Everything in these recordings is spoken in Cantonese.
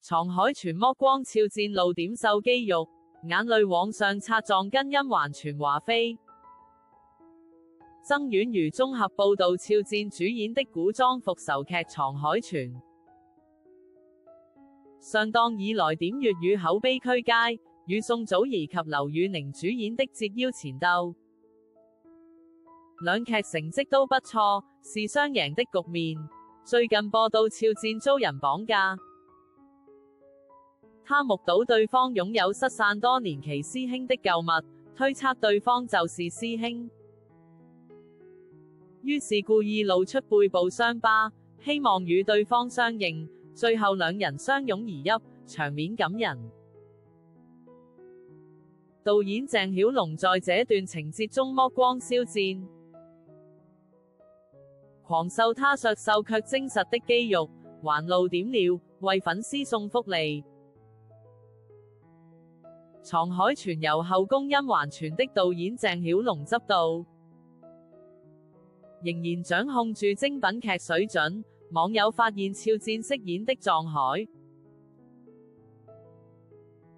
藏海泉剝光肖戰露點秀肌肉，眼淚往上擦撞根因還傳華妃。曾婉如綜合報導肖戰主演的古裝復仇劇《藏海泉》，上檔以來點閱與口碑俱佳，與宋祖兒及劉宇寧主演的《折腰前鬥》，兩劇成績都不錯，是雙贏的局面。最近播到肖戰遭人綁架，他目睹對方擁有失散多年其師兄的舊物，推測對方就是師兄，於是故意露出背部傷疤，希望與對方相認，最後兩人相擁而泣，場面感人。導演鄭曉龍在這段情節中剝光肖戰，狂秀他削瘦卻精實的肌肉，還露點了，為粉絲送福利。藏海泉由後宮甄嬛傳的導演鄭曉龍執導，仍然掌控住精品劇水準。網友發現肖戰飾演的藏海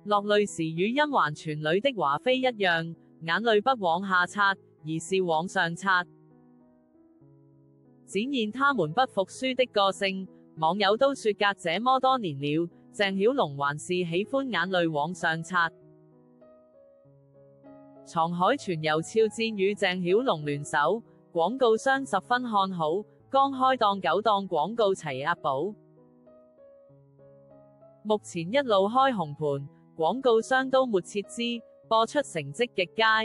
落淚時與甄嬛傳裏的華妃一樣，眼淚不往下擦，而是往上擦，展現他們不服輸的個性。網友都說隔這麼多年了，鄭曉龍還是喜歡眼淚往上擦。藏海泉由肖戰與鄭曉龍聯手，廣告商十分看好，剛開檔9檔廣告齊押寶，目前一路開紅盤，廣告商都沒撤資，播出成績極佳。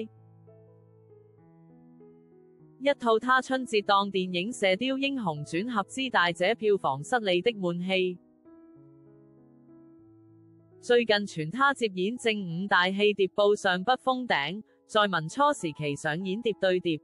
一套他春節檔電影《射雕英雄傳》合資大姐票房失利的悶戲，最近傳他接演正午大戲諜報上不封頂，在民初時期上演諜對諜。